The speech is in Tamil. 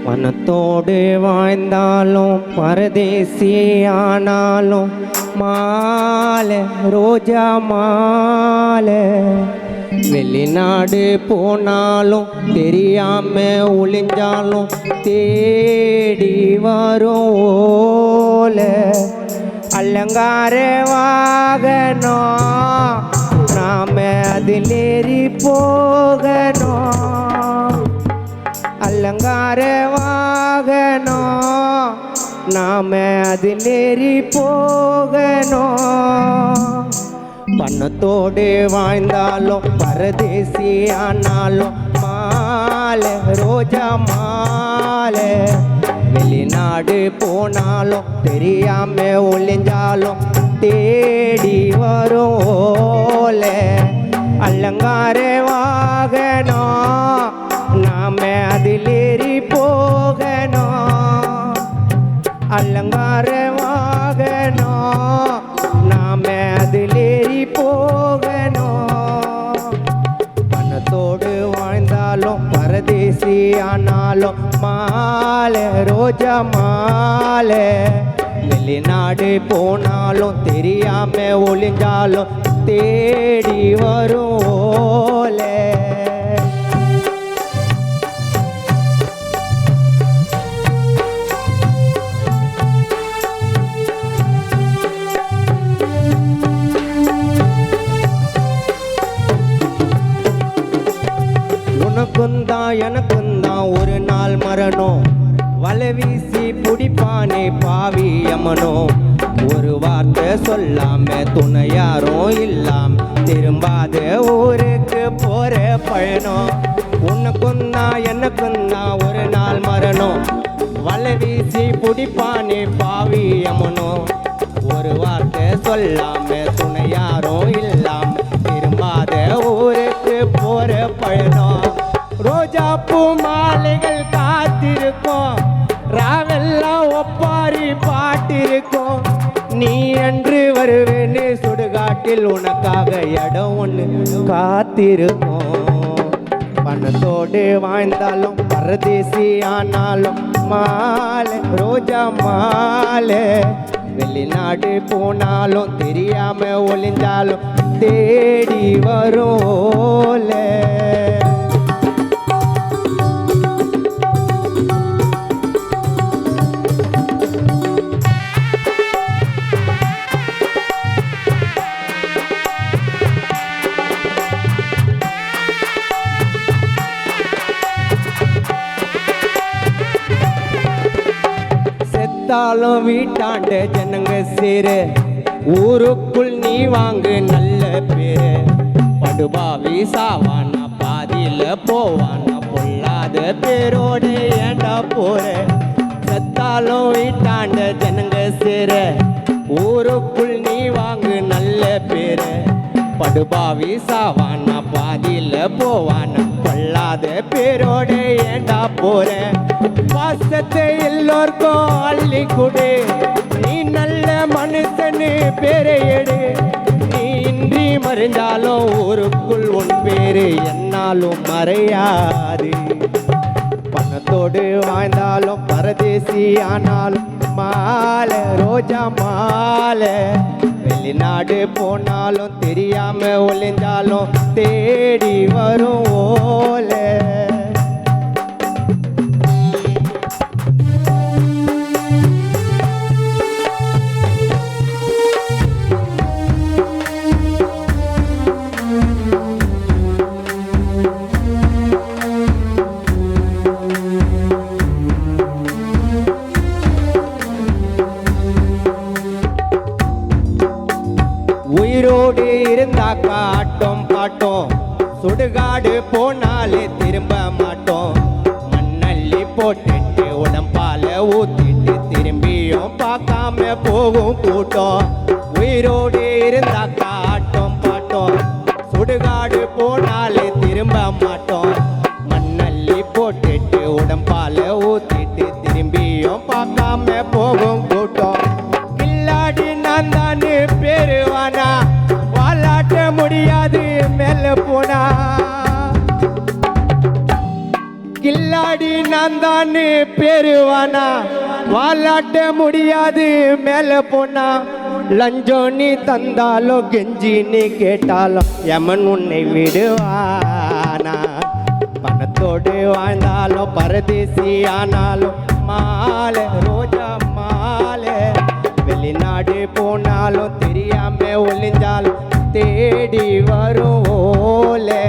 மனத்தோடு வாழ்ந்தாலும் பரதேசியானாலும் மாலை ரோஜா மாலை, வெளிநாடு போனாலும் தெரியாம ஒளிஞ்சாலும் தேடி வரும் ஓலை, அலங்கார வாகனம் நாம அதில் ஏறி போகணும், அலங்கார வாகனம் நாம அதில் ஏறி போகணும். பணத்தோடு வாழ்ந்தாலும் பரதேசியானாலும் மாலை ரோஜா மாலை, வெளிநாடு போனாலும் தெரியாம ஒளிஞ்சாலும் தேடி வரும் ஓலை, அலங்கார வாகனம் நாம அதில் ஏறி போகணும், அலங்கார வாகனம் நாம அதில் ஏறி போகணும். பணத்தோடு வாழ்ந்தாலும் பரதேசியானாலும் மாலை ரோஜா மாலை, வெளிநாடு போனாலும் தெரியாம ஒளிஞ்சாலும் தேடி வரும் ஓலை. உனக்குந்தான் எனக்குந்தான் ஒரு நாள் மரணம், வலை வீசி பிடிப்பானே பாவி யமனோ, ஒரு வார்த்தை சொல்லாம துணை யாரும் இல்லாம திரும்பாத ஊருக்கு போற பயணம். உனக்குந்தான் எனக்குந்தான் ஒரு நாள் மரணம், வலை வீசி பிடிப்பானே பாவி யமனோ, ஒரு வார்த்தை சொல்லாம துணை யாரும் இல்லாம திரும்பாத ஊருக்கு போற பயணம். ரோஜா பூ மாலைகள் காத்திருக்கும், ராவெல்லாம் ஒப்பாரி பாட்டிருக்கும், நீ என்று வருவேன்னு சுடுகாட்டில் உனக்காக இடம் ஒன்று காத்திருக்கும். பணத்தோடு வாழ்ந்தாலும் பரதேசி ஆனாலும் மாலை ரோஜா மாலை, வெளிநாடு போனாலும் தெரியாம ஒளிஞ்சாலும் தேடி வரும் ஓலை. செத்தாலும் வீட்டாண்ட ஜனங்க சேரு, ஊருக்குள் நீ வாங்கு நல்ல பேரு, படுபாவி சாவானா பாதியில போவானா பொல்லாத பேரோட ஏண்டா போற. செத்தாலும் வீட்டாண்ட ஜனங்க சேர, ஊருக்குள் நீ வாங்கு நல்ல பேரு, படுபாவி சாவானா பாதியில போவானா பொல்லாத பேரோட ஏண்டா போற. பாசத்தை எல்லோருக்கும் அள்ளி கொடு, நீ நல்ல மனுஷனு பேரை எடு, நீ இன்றி மறைந்தாலும் ஊருக்குள் உன் பேரு என்னாலும் மறையாது. பணத்தோடு வாழ்ந்தாலும் பரதேசி ஆனாலும் மாலை ரோஜா மாலை, வெளிநாடு போனாலும் தெரியாம ஒளிஞ்சாலும் தேடி வரும் ஓலை. உயிரோடு இருந்தாக்கா ஆட்டம் பாட்டோம், சுடுகாடு போனாலே திரும்ப மாட்டோம், மண்ணள்ளி போட்டுட்டு உடம்பால ஊத்திட்டு திரும்பியும் பார்க்காம போகும் கூட்டம். உயிரோடு இருந்தாக்கா ஆட்டம் பாட்டோம், சுடுகாடு போனாலே திரும்ப மாட்டோம், மண்ணள்ளி போட்டுட்டு உடம்பால ஊத்திட்டு திரும்பியும் பார்க்காம போகும் கூட்டம். கில்லாடி நான் தானே பேருவானா, வாலாட்ட முடியாது மேல போனா, கில்லாடி நான் தானே பேருவானா வாலாட்ட முடியாது மேல போனா லஞ்சம் நீ தந்தாலும் கெஞ்சி நீ கேட்டாலும் யமன் உன்னை விடுவானா பணத்தோடு வாழ்ந்தாலும் பரதேசி ஆனாலும் மாலை ரோஜா மாலை வெளிநாடு போனாலும் தெரியாம ஒளிஞ்சாலும் தேடி வரும் ஓலை